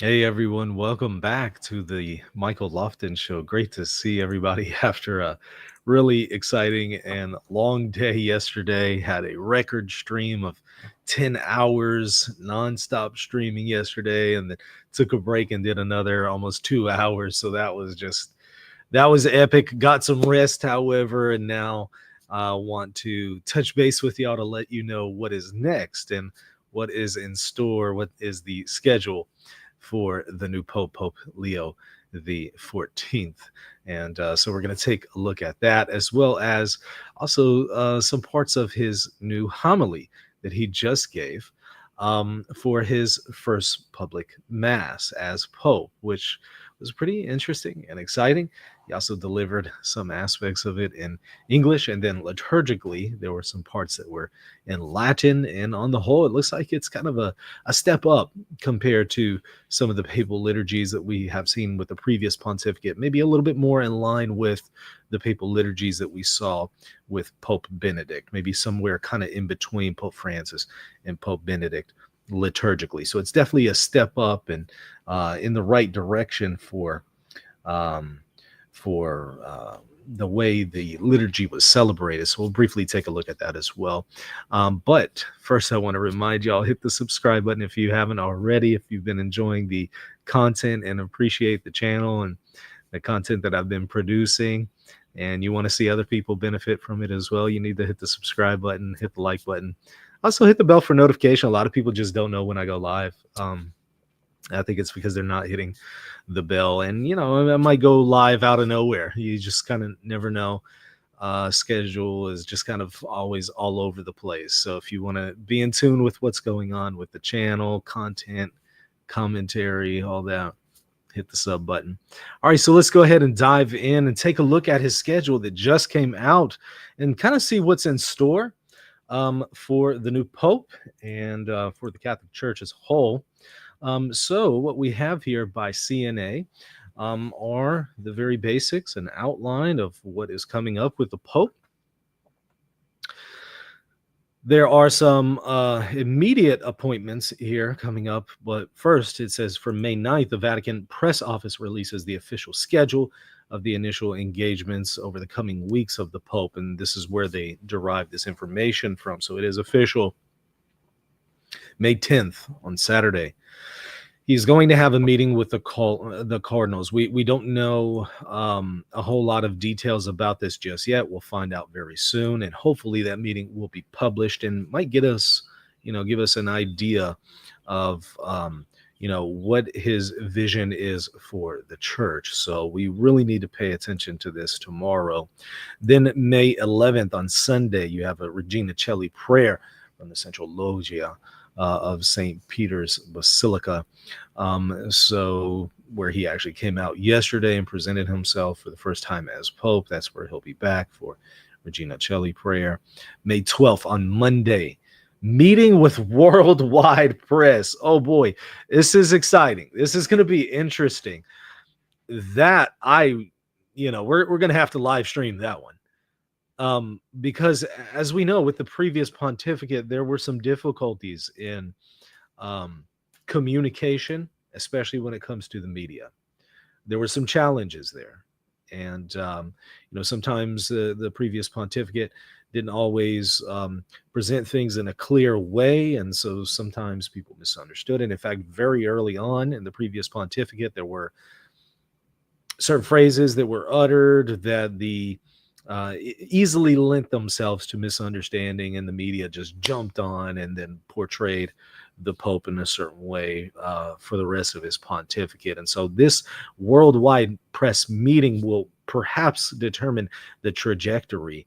Hey everyone, welcome back to the Michael Lofton Show. Great to see everybody after a really exciting and long day yesterday. Had a record stream of 10 hours nonstop streaming yesterday, and then took a break and did another almost 2 hours. So that was epic. Got some rest, however, and now I want to touch base with y'all to let you know what is next and what is in store, what is the schedule for the new Pope, Pope Leo the 14th. And so we're going to take a look at that, as well as also some parts of his new homily that he just gave for his first public mass as Pope, which was pretty interesting and exciting. He also delivered some aspects of it in English, and then liturgically, there were some parts that were in Latin. And on the whole, it looks like it's kind of a step up compared to some of the papal liturgies that we have seen with the previous pontificate, maybe a little bit more in line with the papal liturgies that we saw with Pope Benedict, maybe somewhere kind of in between Pope Francis and Pope Benedict liturgically. So it's definitely a step up and in the right direction um, for the way the liturgy was celebrated. So we'll briefly take a look at that as well. But first, I want to remind y'all, hit the subscribe button if you haven't already. If you've been enjoying the content and appreciate the channel and the content that I've been producing, and you want to see other people benefit from it as well, you need to hit the subscribe button, hit the like button. Also hit the bell for notification. A lot of people just don't know when I go live. I think it's because they're not hitting the bell, and I might go live out of nowhere. You just kind of never know. Schedule is just kind of always all over the place. So if you want to be in tune with what's going on with the channel, content, commentary, all that, hit the sub button. All right, so let's go ahead and dive in and take a look at his schedule that just came out and kind of see what's in store for the new Pope and for the Catholic Church as a whole. So what we have here by CNA are the very basics, an outline of what is coming up with the Pope. There are some immediate appointments here coming up, but first it says for May 9th, the Vatican press office releases the official schedule of the initial engagements over the coming weeks of the Pope, and this is where they derive this information from. So it is official. May 10th on Saturday, he's going to have a meeting with the cardinals. We don't know a whole lot of details about this just yet. We'll find out very soon, and hopefully that meeting will be published and might get us, give us an idea of what his vision is for the church. So we really need to pay attention to this tomorrow. Then May 11th on Sunday, you have a Regina Coeli prayer from the Central Loggia of St. Peter's Basilica. So where he actually came out yesterday and presented himself for the first time as Pope. That's where he'll be back for Regina Coeli prayer. May 12th on Monday, meeting with worldwide press. Oh boy, this is exciting. This is going to be interesting. That we're going to have to live stream that one. Because as we know, with the previous pontificate, there were some difficulties in communication, especially when it comes to the media. There were some challenges there. And, sometimes the previous pontificate didn't always present things in a clear way. And so sometimes people misunderstood. And in fact, very early on in the previous pontificate, there were certain phrases that were uttered that easily lent themselves to misunderstanding, and the media just jumped on and then portrayed the Pope in a certain way for the rest of his pontificate. And so this worldwide press meeting will perhaps determine the trajectory,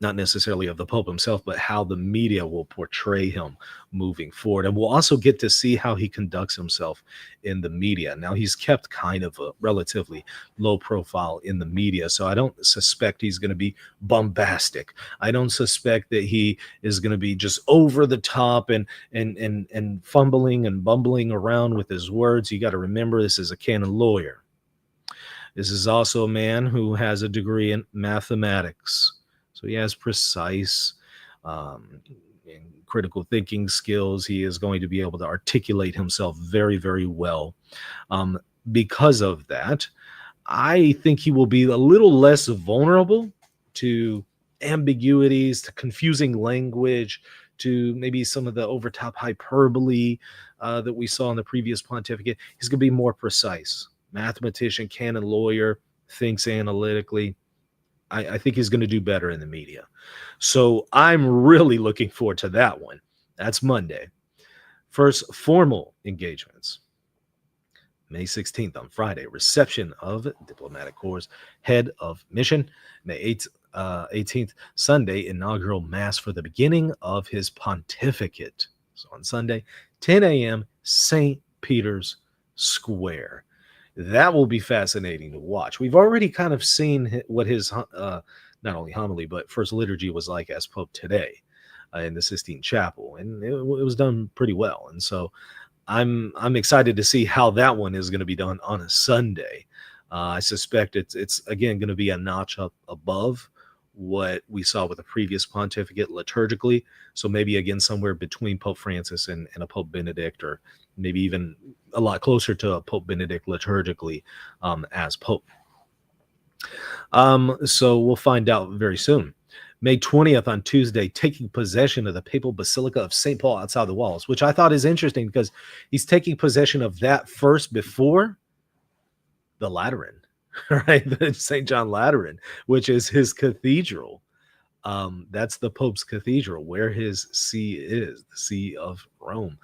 not necessarily of the Pope himself, but how the media will portray him moving forward. And we'll also get to see how he conducts himself in the media. Now, he's kept kind of a relatively low profile in the media, so I don't suspect he's going to be bombastic. I don't suspect that he is going to be just over the top and fumbling and bumbling around with his words. You got to remember, this is a canon lawyer. This is also a man who has a degree in mathematics. So he has precise, critical thinking skills. He is going to be able to articulate himself very, very well. Because of that, I think he will be a little less vulnerable to ambiguities, to confusing language, to maybe some of the overtop hyperbole that we saw in the previous pontificate. He's going to be more precise. Mathematician, canon lawyer, thinks analytically. I think he's going to do better in the media. So I'm really looking forward to that one. That's Monday. First formal engagements. May 16th on Friday, reception of Diplomatic Corps Head of Mission. May 18th, Sunday, inaugural Mass for the beginning of his pontificate. So on Sunday, 10 a.m., St. Peter's Square. That will be fascinating to watch. We've already kind of seen what his not only homily, but first liturgy was like as Pope today in the Sistine Chapel. And it was done pretty well. And so I'm excited to see how that one is going to be done on a Sunday. I suspect it's again going to be a notch up above what we saw with the previous pontificate liturgically. So maybe again somewhere between Pope Francis and a Pope Benedict, or maybe even a lot closer to a Pope Benedict liturgically as Pope. So we'll find out very soon. May 20th on Tuesday, taking possession of the Papal Basilica of St. Paul outside the walls, which I thought is interesting because he's taking possession of that first before the Lateran, right? The St. John Lateran, which is his cathedral. That's the Pope's cathedral, where his see is, the See of Rome.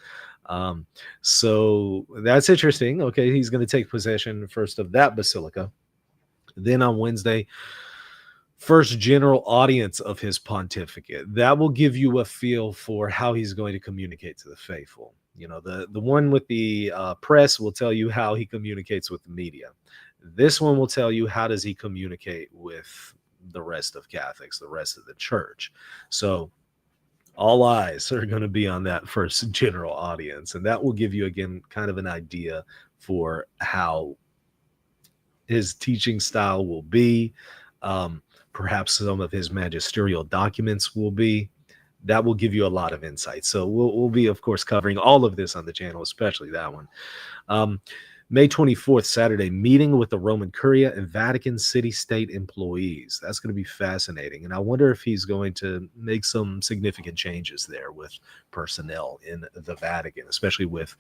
So that's interesting. Okay, he's going to take possession first of that basilica. Then on Wednesday, first general audience of his pontificate. That will give you a feel for how he's going to communicate to the faithful. You know, the one with the press will tell you how he communicates with the media. This one will tell you how does he communicate with the rest of Catholics, the rest of the church. So all eyes are going to be on that first general audience. And that will give you, again, kind of an idea for how his teaching style will be. Perhaps some of his magisterial documents will be. That will give you a lot of insight. So we'll be, of course, covering all of this on the channel, especially that one. May 24th, Saturday, meeting with the Roman Curia and Vatican city-state employees. That's going to be fascinating. And I wonder if he's going to make some significant changes there with personnel in the Vatican, especially with,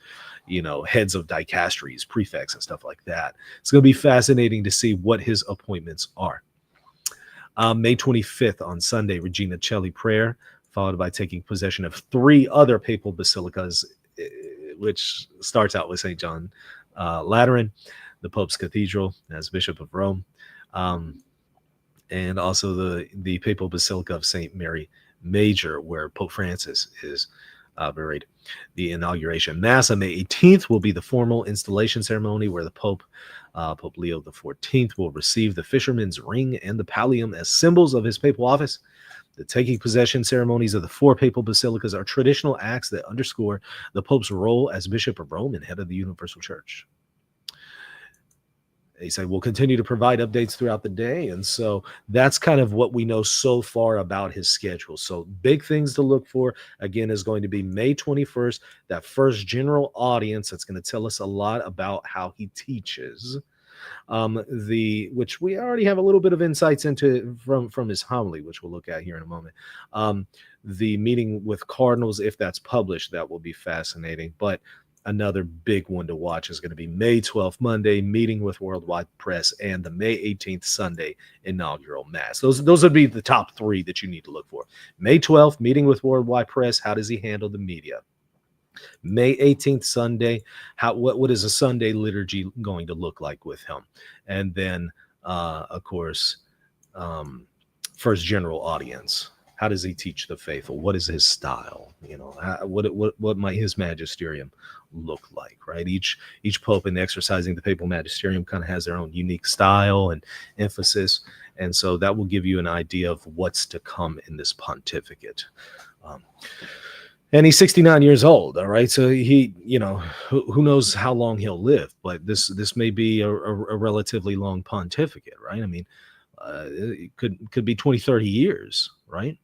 you know, heads of dicasteries, prefects, and stuff like that. It's going to be fascinating to see what his appointments are. May 25th on Sunday, Regina Coeli prayer, followed by taking possession of 3 other papal basilicas, which starts out with St. John Lateran, the Pope's Cathedral as Bishop of Rome, and also the Papal Basilica of St. Mary Major, where Pope Francis is buried. The inauguration Mass on May 18th will be the formal installation ceremony where the Pope Leo XIV will receive the fisherman's ring and the pallium as symbols of his papal office. The taking possession ceremonies of the 4 papal basilicas are traditional acts that underscore the Pope's role as Bishop of Rome and head of the Universal Church. They say we'll continue to provide updates throughout the day. And so that's kind of what we know so far about his schedule. So big things to look for, again, is going to be May 21st, that first general audience that's going to tell us a lot about how he teaches. Which we already have a little bit of insights into from his homily, which we'll look at here in a moment. The meeting with cardinals, if that's published, that will be fascinating. But another big one to watch is going to be May 12th, Monday, meeting with worldwide press, and the May 18th, Sunday, inaugural Mass. Those would be the top 3 that you need to look for. May 12th, meeting with worldwide press. How does he handle the media? May 18th, Sunday, what is a Sunday liturgy going to look like with him? And then, of course, first general audience. How does he teach the faithful? What is his style? You know, what might his magisterium look like, right? Each pope in exercising the papal magisterium kind of has their own unique style and emphasis. And so that will give you an idea of what's to come in this pontificate. And he's 69 years old, all right? So he, you know, who knows how long he'll live, but this may be a relatively long pontificate, right? I mean, it could be 20, 30 years, right?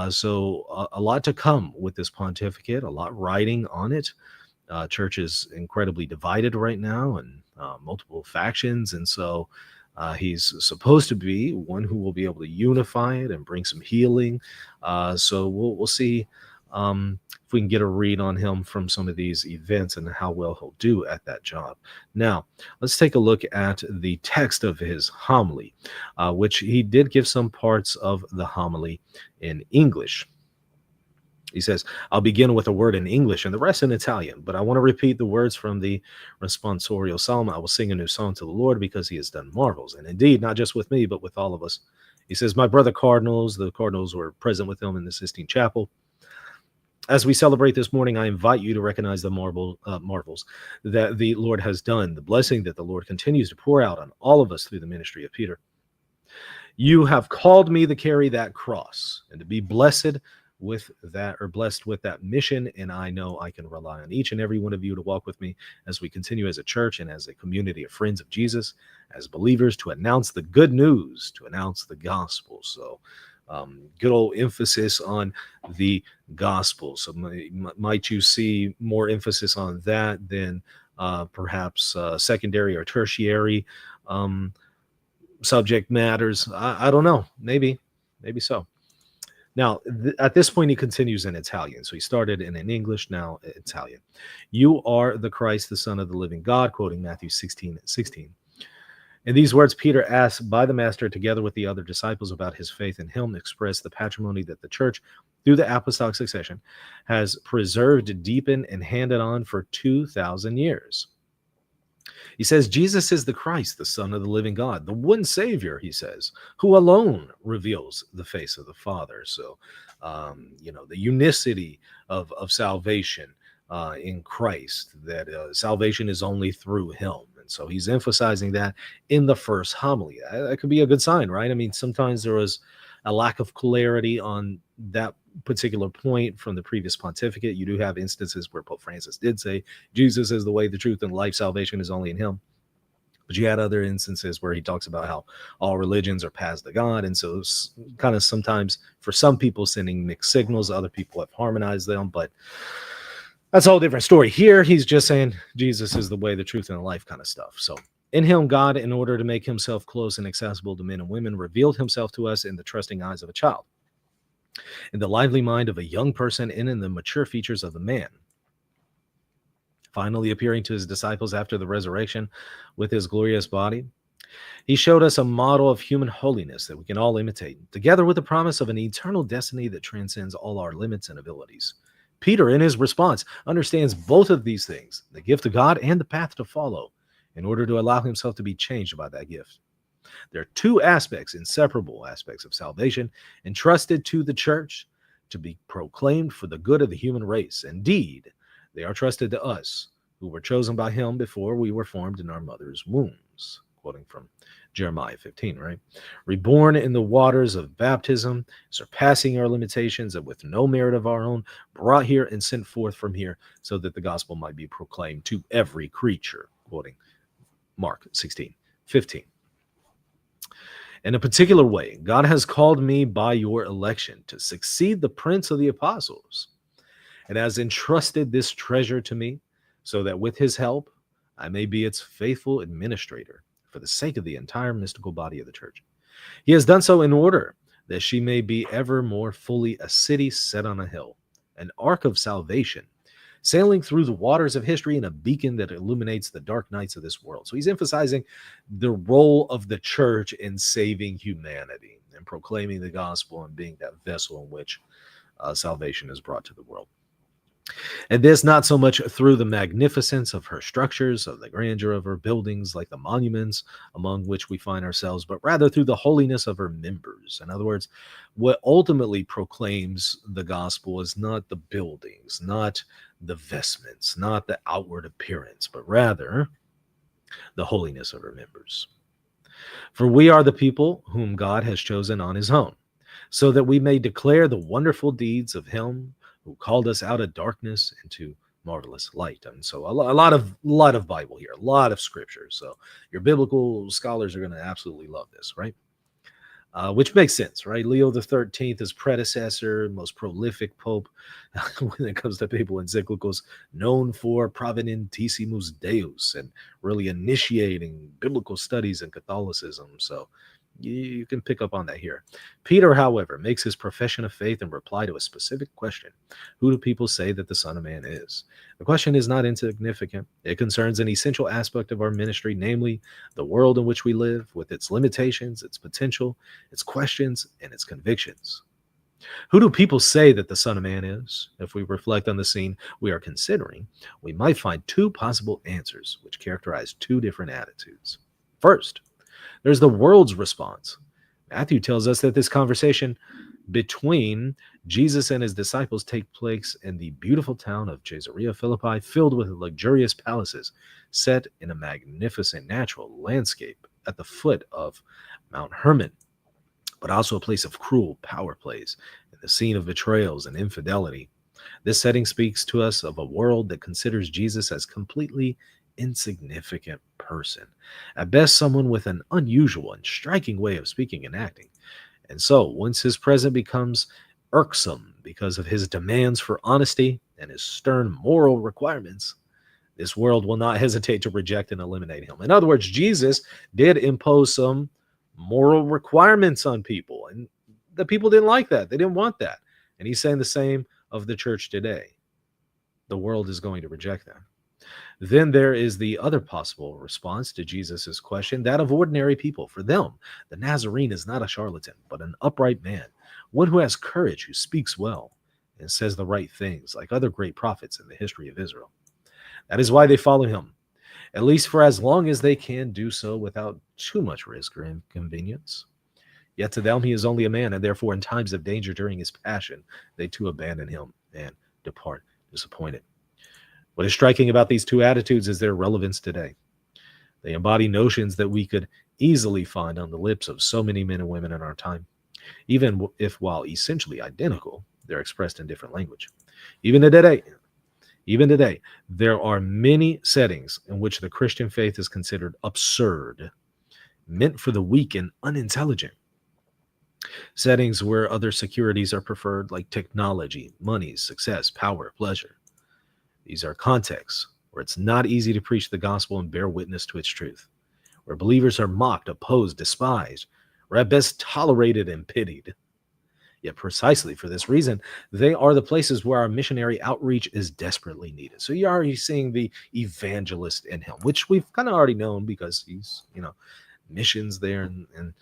So a lot to come with this pontificate, a lot riding on it. Church is incredibly divided right now, and multiple factions, and so he's supposed to be one who will be able to unify it and bring some healing. So we'll see if we can get a read on him from some of these events and how well he'll do at that job. Now, let's take a look at the text of his homily, which he did give some parts of the homily in English. He says, I'll begin with a word in English and the rest in Italian, but I want to repeat the words from the responsorial psalm. I will sing a new song to the Lord because he has done marvels. And indeed, not just with me, but with all of us. He says, my brother cardinals, the cardinals were present with him in the Sistine Chapel. As we celebrate this morning, I invite you to recognize the marvels that the Lord has done, the blessing that the Lord continues to pour out on all of us through the ministry of Peter. You have called me to carry that cross and to be blessed with that, or blessed with that mission, and I know I can rely on each and every one of you to walk with me as we continue as a church and as a community of friends of Jesus, as believers, to announce the good news, to announce the gospel. So good old emphasis on the gospel. So might you see more emphasis on that than perhaps secondary or tertiary subject matters? I don't know. Maybe so. Now, at this point, he continues in Italian. So he started in English, now Italian. You are the Christ, the Son of the living God, quoting Matthew 16:16. In these words, Peter, asked by the Master, together with the other disciples, about his faith in him, expressed the patrimony that the church, through the apostolic succession, has preserved, deepened, and handed on for 2,000 years. He says, Jesus is the Christ, the Son of the living God, the one Savior, he says, who alone reveals the face of the Father. So, the unicity of salvation in Christ, that salvation is only through him. And so he's emphasizing that in the first homily. That could be a good sign, right? I mean, sometimes there was a lack of clarity on that particular point from the previous pontificate. You do have instances where Pope Francis did say Jesus is the way, the truth, and life. Salvation is only in him. But you had other instances where he talks about how all religions are paths to God. And so it's kind of sometimes for some people sending mixed signals, other people have harmonized them, but that's a whole different story. Here, he's just saying Jesus is the way, the truth, and the life kind of stuff. So in him, God, in order to make himself close and accessible to men and women, revealed himself to us in the trusting eyes of a child, in the lively mind of a young person, and in the mature features of the man. Finally appearing to his disciples after the resurrection with his glorious body, he showed us a model of human holiness that we can all imitate, together with the promise of an eternal destiny that transcends all our limits and abilities. Peter, in his response, understands both of these things, the gift of God and the path to follow, in order to allow himself to be changed by that gift. There are two aspects, inseparable aspects of salvation, entrusted to the church to be proclaimed for the good of the human race. Indeed, they are trusted to us, who were chosen by him before we were formed in our mother's wombs. Quoting from Jeremiah 15, right? Reborn in the waters of baptism, surpassing our limitations, and with no merit of our own, brought here and sent forth from here, so that the gospel might be proclaimed to every creature. Quoting Mark 16:15. In a particular way, God has called me by your election to succeed the prince of the apostles, and has entrusted this treasure to me, so that with his help, I may be its faithful administrator for the sake of the entire mystical body of the church. He has done so in order that she may be ever more fully a city set on a hill, an ark of salvation, sailing through the waters of history, and a beacon that illuminates the dark nights of this world. So he's emphasizing the role of the church in saving humanity and proclaiming the gospel and being that vessel in which salvation is brought to the world. And this not so much through the magnificence of her structures, of the grandeur of her buildings, like the monuments among which we find ourselves, but rather through the holiness of her members. In other words, what ultimately proclaims the gospel is not the buildings, not the vestments, not the outward appearance, but rather the holiness of her members. For we are the people whom God has chosen on his own, so that we may declare the wonderful deeds of him who called us out of darkness into marvelous light. And so a lot of Bible here, a lot of scripture. So your biblical scholars are going to absolutely love this, right? which makes sense, right? Leo the 13th, his predecessor, most prolific pope when it comes to papal encyclicals, known for Providentissimus Deus and really initiating biblical studies in Catholicism. So you can pick up on that here. Peter, however, makes his profession of faith in reply to a specific question. Who do people say that the Son of Man is? The question is not insignificant. It concerns an essential aspect of our ministry, namely the world in which we live, with its limitations, its potential, its questions, and its convictions. Who do people say that the Son of Man is? If we reflect on the scene we are considering, we might find two possible answers which characterize two different attitudes. First, there's the world's response. Matthew tells us that this conversation between Jesus and his disciples take place in the beautiful town of Caesarea Philippi, filled with luxurious palaces set in a magnificent natural landscape at the foot of Mount Hermon, but also a place of cruel power plays and the scene of betrayals and infidelity. This setting speaks to us of a world that considers Jesus as completely insignificant person, at best someone with an unusual and striking way of speaking and acting. And so once his presence becomes irksome because of his demands for honesty and his stern moral requirements, this world will not hesitate to reject and eliminate him. In other words, Jesus did impose some moral requirements on people, and the people didn't like that. They didn't want that. And he's saying the same of the church today. The world is going to reject that. Then there is the other possible response to Jesus's question, that of ordinary people. For them, the Nazarene is not a charlatan, but an upright man, one who has courage, who speaks well, and says the right things, like other great prophets in the history of Israel. That is why they follow him, at least for as long as they can do so without too much risk or inconvenience. Yet to them he is only a man, and therefore in times of danger during his passion, they too abandon him and depart disappointed. What is striking about these two attitudes is their relevance today. They embody notions that we could easily find on the lips of so many men and women in our time, even if, while essentially identical, they're expressed in different language. Even today, there are many settings in which the Christian faith is considered absurd, meant for the weak and unintelligent. Settings where other securities are preferred, like technology, money, success, power, pleasure. These are contexts where it's not easy to preach the gospel and bear witness to its truth, where believers are mocked, opposed, despised, or at best tolerated and pitied. Yet precisely for this reason, they are the places where our missionary outreach is desperately needed. So you're already seeing the evangelist in him, which we've kind of already known because he's, missions there in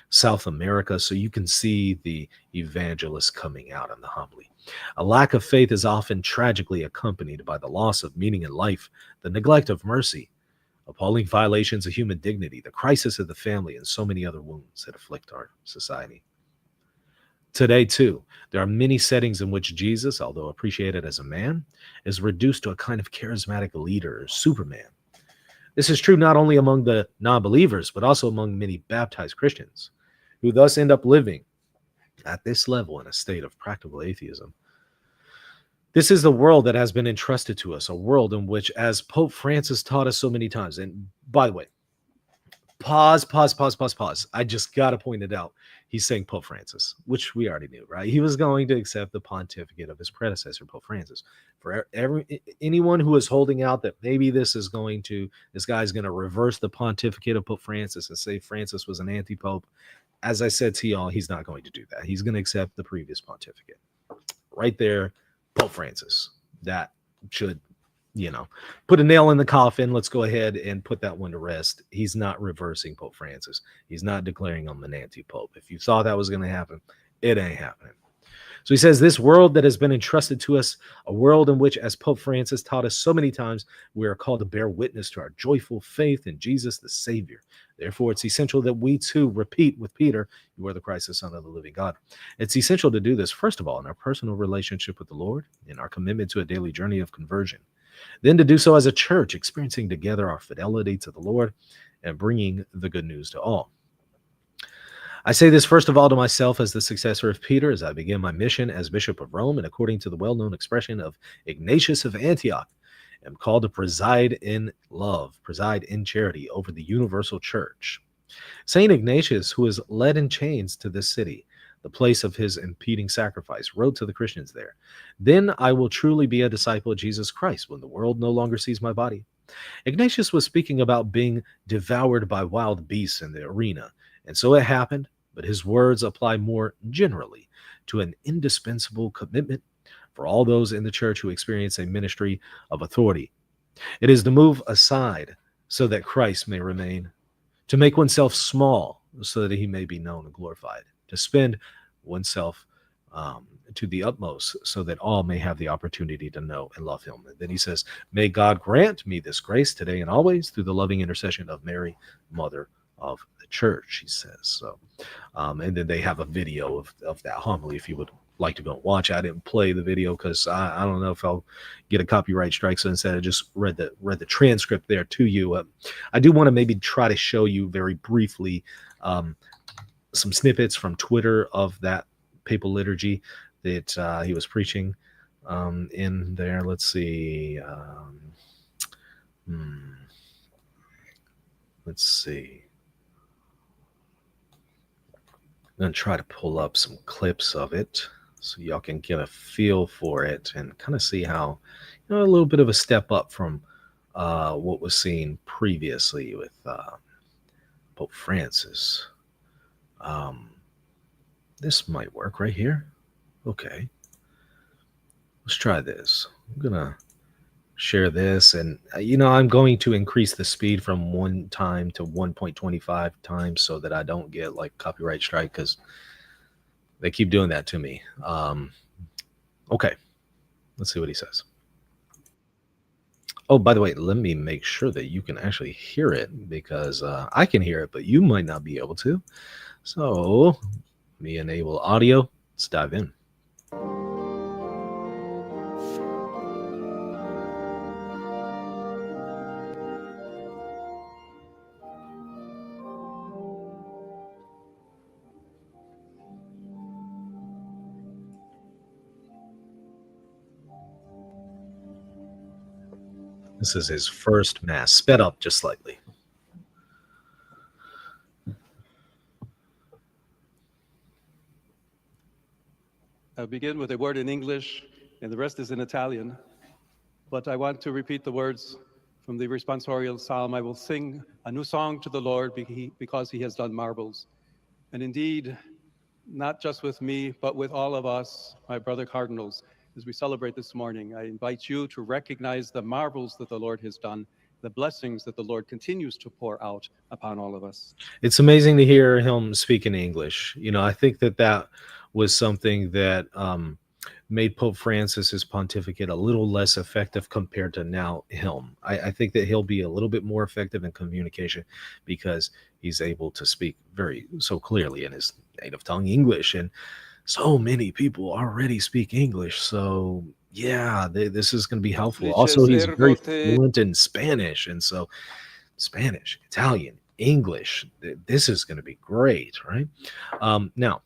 South America. So you can see the evangelist coming out in the homily. A lack of faith is often tragically accompanied by the loss of meaning in life, the neglect of mercy, appalling violations of human dignity, the crisis of the family, and so many other wounds that afflict our society. Today, too, there are many settings in which Jesus, although appreciated as a man, is reduced to a kind of charismatic leader or Superman. This is true not only among the non-believers, but also among many baptized Christians, who thus end up living at this level in a state of practical atheism. This is the world that has been entrusted to us, a world in which, as Pope Francis taught us so many times, and by the way, pause. I just got to point it out. He's saying Pope Francis, which we already knew, right? He was going to accept the pontificate of his predecessor, Pope Francis. For anyone who is holding out that maybe this guy's going to reverse the pontificate of Pope Francis and say Francis was an anti-pope, as I said to y'all, he's not going to do that. He's going to accept the previous pontificate. Right there, Pope Francis. That should put a nail in the coffin. Let's go ahead and put that one to rest. He's not reversing Pope Francis. He's not declaring him an anti-pope. If you thought that was going to happen, it ain't happening. So he says, this world that has been entrusted to us, a world in which, as Pope Francis taught us so many times, we are called to bear witness to our joyful faith in Jesus, the Savior. Therefore, it's essential that we too repeat with Peter, you are the Christ, the Son of the living God. It's essential to do this, first of all, in our personal relationship with the Lord, in our commitment to a daily journey of conversion. Then to do so as a church, experiencing together our fidelity to the Lord and bringing the good news to all. I say this first of all to myself as the successor of Peter, as I begin my mission as Bishop of Rome, and according to the well-known expression of Ignatius of Antioch, am called to preside in love, preside in charity over the universal church. St. Ignatius, who was led in chains to this city, the place of his impeding sacrifice, wrote to the Christians there, "Then I will truly be a disciple of Jesus Christ when the world no longer sees my body." Ignatius was speaking about being devoured by wild beasts in the arena, and so it happened, but his words apply more generally to an indispensable commitment for all those in the church who experience a ministry of authority. It is to move aside so that Christ may remain, to make oneself small so that he may be known and glorified, to spend oneself to the utmost so that all may have the opportunity to know and love him. And then he says, "May God grant me this grace today and always through the loving intercession of Mary, Mother of the Church," he says. So, and then they have a video of that homily if you would like to go and watch. I didn't play the video because I don't know if I'll get a copyright strike. So instead, I just read the transcript there to you. I do want to maybe try to show you very briefly some snippets from Twitter of that papal liturgy that he was preaching in there. Let's see. Let's see. I'm going to try to pull up some clips of it so y'all can get a feel for it and kind of see how, a little bit of a step up from what was seen previously with Pope Francis. This might work right here. Okay. Let's try this. I'm going to share this, and I'm going to increase the speed from 1 time to 1.25 times so that I don't get like copyright strike, because they keep doing that to me. Okay, let's see what he says. Oh, by the way, let me make sure that you can actually hear it, because I can hear it, but you might not be able to. So let me enable audio. Let's dive in. This is his first mass, sped up just slightly. I'll begin with a word in English, and the rest is in Italian. But I want to repeat the words from the responsorial psalm. I will sing a new song to the Lord because he has done marvels. And indeed, not just with me, but with all of us, my brother cardinals, as we celebrate this morning, I invite you to recognize the marvels that the Lord has done, the blessings that the Lord continues to pour out upon all of us. It's amazing to hear him speak in English. I think that was something that made Pope Francis's pontificate a little less effective compared to now him. I think that he'll be a little bit more effective in communication because he's able to speak so clearly in his native tongue, English, and so many people already speak English. So yeah, this is going to be helpful. Also, he's very fluent in Spanish, and so Spanish, Italian, English, this is going to be great, right? Now,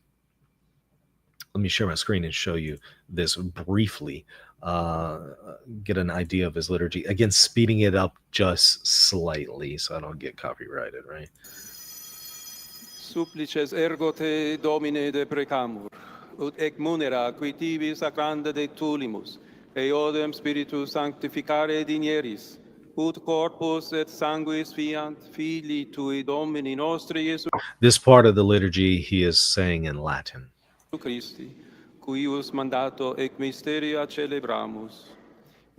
let me share my screen and show you this briefly. Get an idea of his liturgy. Again, speeding it up just slightly so I don't get copyrighted, right? Supplices ergo te Domine de precamur, ut ec munera qui tibi sacranda de tulimus, eodem spiritus sanctificare dinieris, ut corpus et sanguis fiant filii tui Domini nostri Iesu This part of the liturgy he is saying in Latin. Christi, cuius mandato ec mysteria celebramus,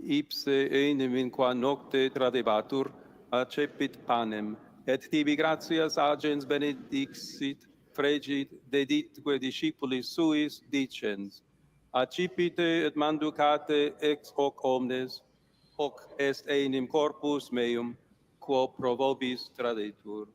ipse enim in qua nocte tradebatur, accepit panem, et tibi gratias agens benedixit, fregit, deditque discipulis suis, dicens, accipite et manducate ex hoc omnes, hoc est enim corpus meum, quo pro vobis tradetur.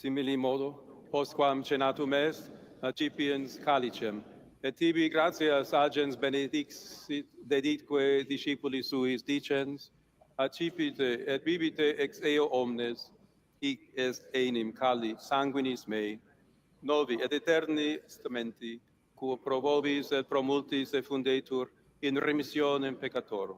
Simili modo, postquam cenatum est, accipiens calicem, et tibi gratias agens benedixit deditque discipulis suis dicens, accipite et bibite ex eo omnes, hic est enim cali sanguinis mei, novi et eterni testamenti, quo pro vobis et pro multis effundetur in remissionem peccatorum.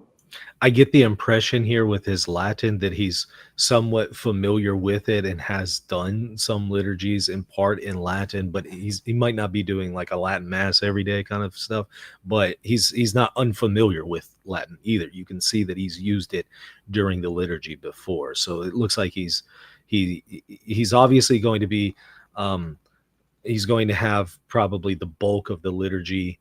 I get the impression here with his Latin that he's somewhat familiar with it and has done some liturgies in part in Latin, but he might not be doing like a Latin mass every day kind of stuff, but he's not unfamiliar with Latin either. You can see that he's used it during the liturgy before. So it looks like he's obviously going to be he's going to have probably the bulk of the liturgy.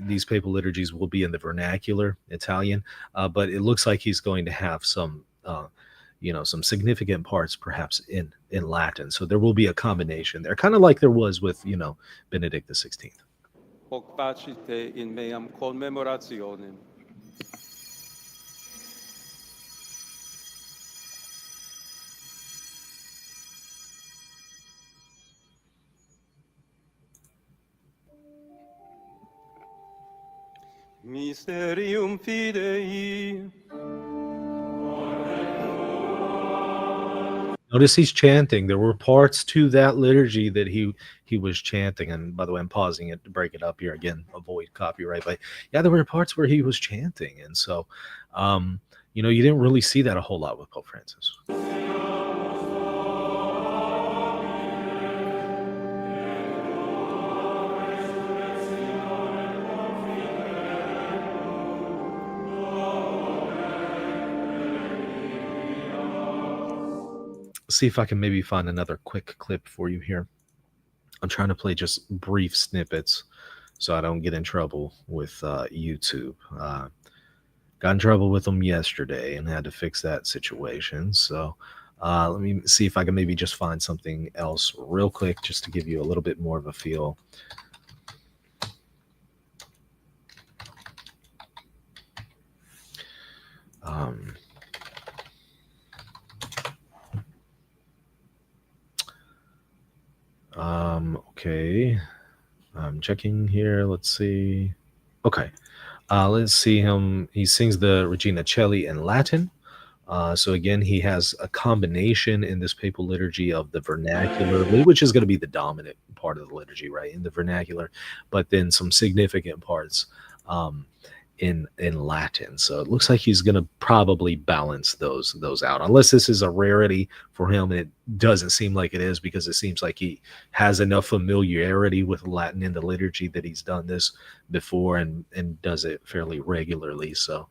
These papal liturgies will be in the vernacular Italian, but it looks like he's going to have some, some significant parts perhaps in Latin. So there will be a combination there, kind of like there was with Benedict XVI. Hoc facite in meam commemorationem. Mysterium fidei. Notice he's chanting. There were parts to that liturgy that he was chanting. And by the way, I'm pausing it to break it up here again, avoid copyright. But yeah, there were parts where he was chanting, and so you didn't really see that a whole lot with Pope Francis. See if I can maybe find another quick clip for you here. I'm trying to play just brief snippets so I don't get in trouble with YouTube. Got in trouble with them yesterday and had to fix that situation. So let me see if I can maybe just find something else real quick just to give you a little bit more of a feel. Okay. I'm checking here. Let's see. Okay. Let's see him. He sings the Regina Coeli in Latin. So again, he has a combination in this papal liturgy of the vernacular, which is going to be the dominant part of the liturgy, right? In the vernacular, but then some significant parts in Latin. So it looks like he's going to probably balance those out, unless this is a rarity for him. And it doesn't seem like it is, because it seems like he has enough familiarity with Latin in the liturgy that he's done this before and does it fairly regularly. So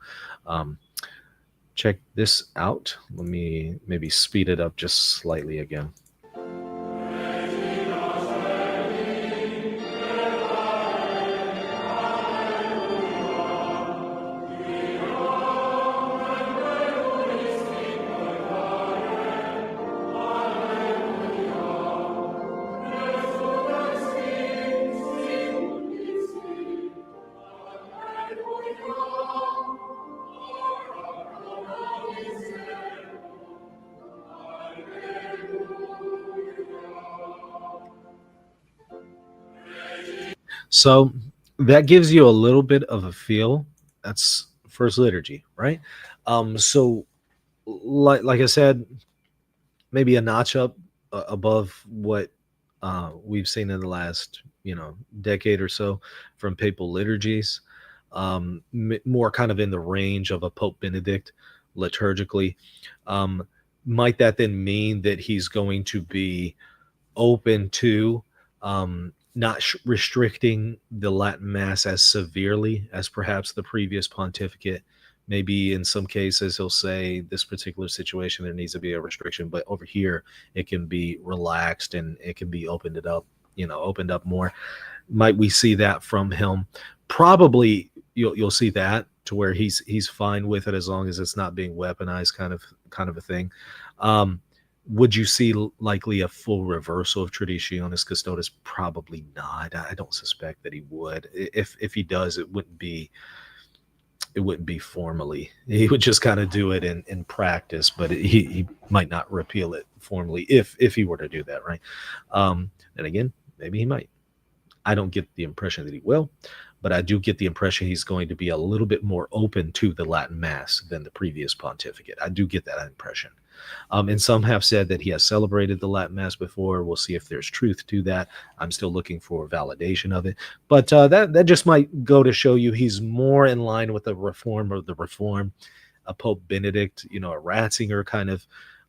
check this out. Let me maybe speed it up just slightly again. So that gives you a little bit of a feel. That's first liturgy, right? So like I said, maybe a notch up above what we've seen in the last decade or so from papal liturgies. More kind of in the range of a Pope Benedict liturgically. Might that then mean that he's going to be open to not restricting the Latin Mass as severely as perhaps the previous pontificate? Maybe in some cases he'll say this particular situation there needs to be a restriction, but over here it can be relaxed and it can be opened up more. Might we see that from him? Probably you'll see that to where he's fine with it as long as it's not being weaponized, kind of a thing. Would you see likely a full reversal of Traditionis Custodes? Probably not. I don't suspect that he would. If he does, it wouldn't be formally. He would just kind of do it in practice, but he might not repeal it formally if he were to do that, right? And again, maybe he might. I don't get the impression that he will, but I do get the impression he's going to be a little bit more open to the Latin Mass than the previous pontificate. I do get that impression. And some have said that he has celebrated the Latin Mass before. We'll see if there's truth to that. I'm still looking for validation of it. But that just might go to show you he's more in line with the reform of the reform. A Pope Benedict, a Ratzinger kind of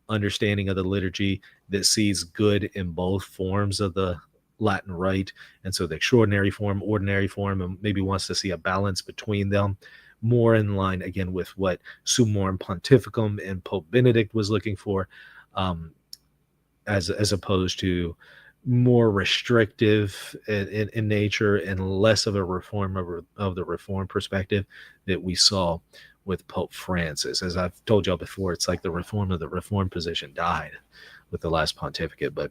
understanding of the liturgy that sees good in both forms of the Latin rite. And so the extraordinary form, ordinary form, and maybe wants to see a balance between them, more in line again with what Summorum Pontificum and Pope Benedict was looking for, as opposed to more restrictive in nature and less of a reform of the reform perspective that we saw with Pope Francis. As I've told y'all before, it's like the reform of the reform position died with the last pontificate, but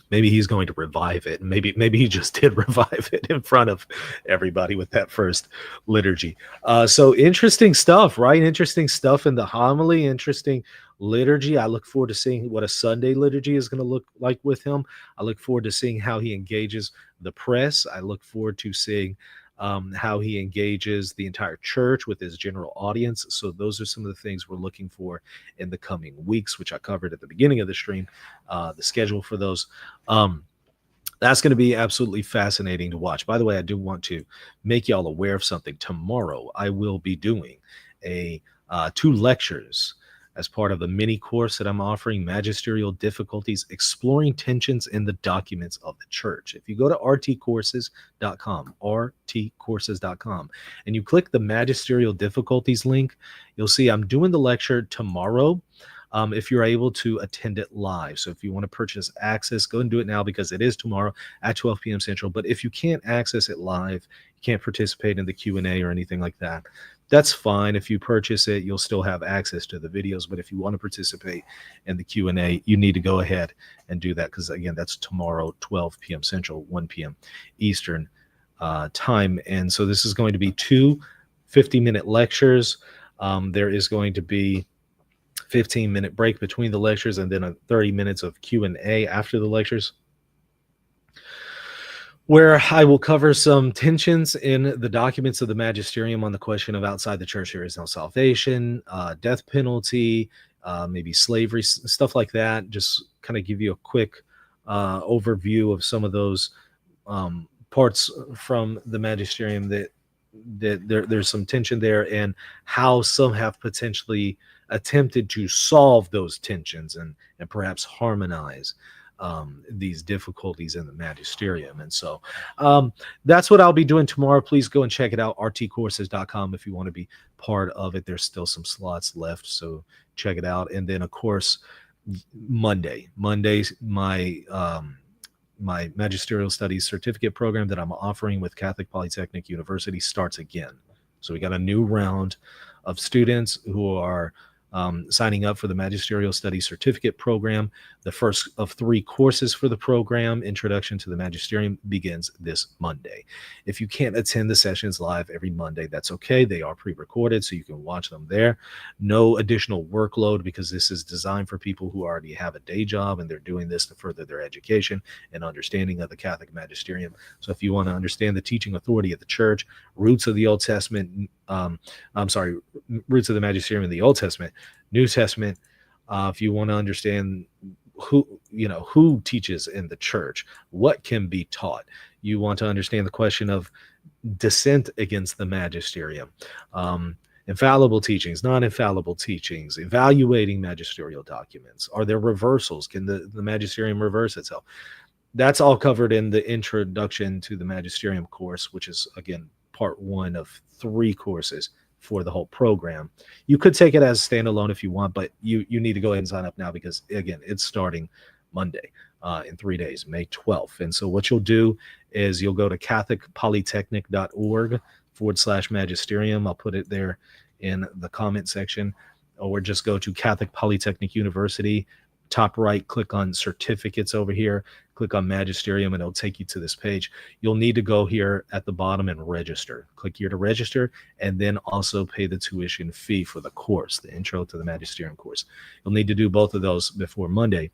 maybe he's going to revive it. Maybe he just did revive it in front of everybody with that first liturgy. So interesting stuff, right? Interesting stuff in the homily, interesting liturgy. I look forward to seeing what a Sunday liturgy is going to look like with him. I look forward to seeing how he engages the press. I look forward to seeing how he engages the entire church with his general audience. So those are some of the things we're looking for in the coming weeks, which I covered at the beginning of the stream, the schedule for those. That's going to be absolutely fascinating to watch. By the way, I do want to make y'all aware of something. Tomorrow, I will be doing a 2 lectures as part of the mini course that I'm offering, Magisterial Difficulties, Exploring Tensions in the Documents of the Church. If you go to rtcourses.com, and you click the Magisterial Difficulties link, you'll see I'm doing the lecture tomorrow. If you're able to attend it live. So if you want to purchase access, go and do it now because it is tomorrow at 12 p.m. Central. But if you can't access it live, you can't participate in the Q&A or anything like that, that's fine. If you purchase it, you'll still have access to the videos. But if you want to participate in the Q&A, you need to go ahead and do that because, again, that's tomorrow, 12 p.m. Central, 1 p.m. Eastern time. And so this is going to be 2 50-minute lectures. There is going to be 15-minute break between the lectures and then a 30 minutes of Q&A after the lectures, where I will cover some tensions in the documents of the magisterium on the question of outside the church there is no salvation, death penalty, maybe slavery, stuff like that. Just kind of give you a quick overview of some of those parts from the magisterium that there's some tension there, and how some have potentially attempted to solve those tensions and perhaps harmonize these difficulties in the magisterium. And so that's what I'll be doing tomorrow. Please go and check it out, rtcourses.com, if you want to be part of it. There's still some slots left, so check it out. And then, of course, Mondays, my magisterial studies certificate program that I'm offering with Catholic Polytechnic University starts again. So we got a new round of students who are signing up for the magisterial studies certificate program. The first of 3 courses for the program, Introduction to the Magisterium, begins this Monday. If you can't attend the sessions live every Monday, that's okay. They are pre-recorded, so you can watch them there. No additional workload, because this is designed for people who already have a day job and they're doing this to further their education and understanding of the Catholic magisterium. So if you want to understand the teaching authority of the church, roots of the Old Testament, roots of the magisterium in the Old Testament, New Testament, if you want to understand who teaches in the church, what can be taught, you want to understand the question of dissent against the magisterium, infallible teachings, non-infallible teachings, evaluating magisterial documents, are there reversals, can the magisterium reverse itself? That's all covered in the Introduction to the Magisterium course, which is, again, part 1 of 3 courses for the whole program. You could take it as standalone if you want, but you need to go ahead and sign up now because, again, it's starting Monday in 3 days, May 12th. And so what you'll do is you'll go to catholicpolytechnic.org/magisterium. I'll put it there in the comment section, or just go to Catholic Polytechnic University, top right, click on certificates over here, click on magisterium, and it'll take you to this page. You'll need to go here at the bottom and register. Click here to register, and then also pay the tuition fee for the course, the Intro to the Magisterium course. You'll need to do both of those before Monday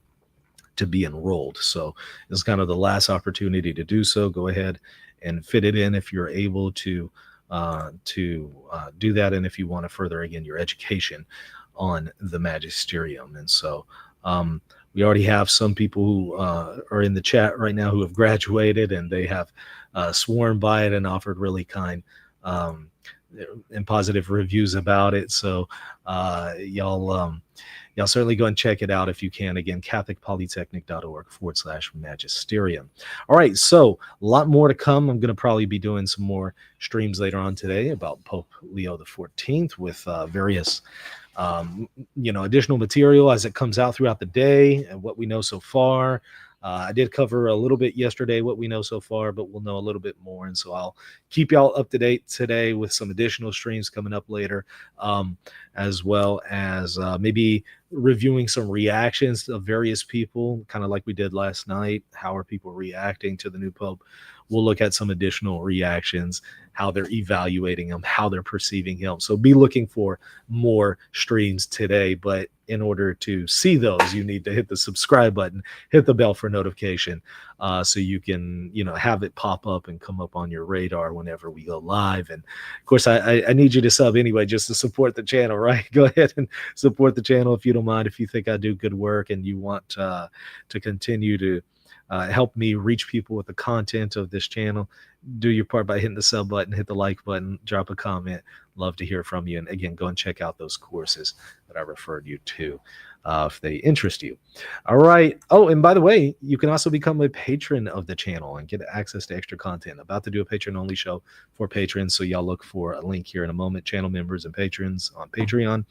to be enrolled. So this is kind of the last opportunity to do so. Go ahead and fit it in if you're able to do that, and if you want to further, again, your education on the magisterium. And so we already have some people who are in the chat right now who have graduated, and they have sworn by it and offered really kind and positive reviews about it. So y'all certainly go and check it out if you can. Again, catholicpolytechnic.org/magisterium. All right, so a lot more to come. I'm going to probably be doing some more streams later on today about Pope Leo XIV with various additional material as it comes out throughout the day and what we know so far. I did cover a little bit yesterday what we know so far, but we'll know a little bit more. And so I'll keep y'all up to date today with some additional streams coming up later, as well as maybe reviewing some reactions of various people, kind of like we did last night. How are people reacting to the new Pope? We'll look at some additional reactions, how they're evaluating him, how they're perceiving him. So be looking for more streams today. But in order to see those, you need to hit the subscribe button, hit the bell for notification, so you can, have it pop up and come up on your radar whenever we go live. And of course, I need you to sub anyway, just to support the channel, right? Go ahead and support the channel if you don't mind. If you think I do good work and you want to continue to help me reach people with the content of this channel, do your part by hitting the sub button, hit the like button, drop a comment. Love to hear from you. And again, go and check out those courses that I referred you to if they interest you. All right. Oh, and by the way, you can also become a patron of the channel and get access to extra content. About to do a patron only show for patrons, so y'all look for a link here in a moment. Channel members and patrons on Patreon.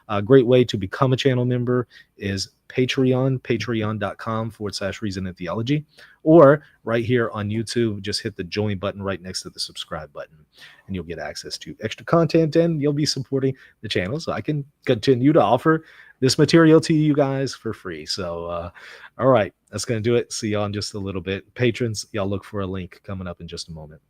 A great way to become a channel member is patreon.com/reason and theology, or right here on YouTube, just hit the join button right next to the subscribe button, and you'll get access to extra content, and you'll be supporting the channel so I can continue to offer this material to you guys for free. So all right, that's going to do it. See y'all in just a little bit. Patrons, y'all look for a link coming up in just a moment.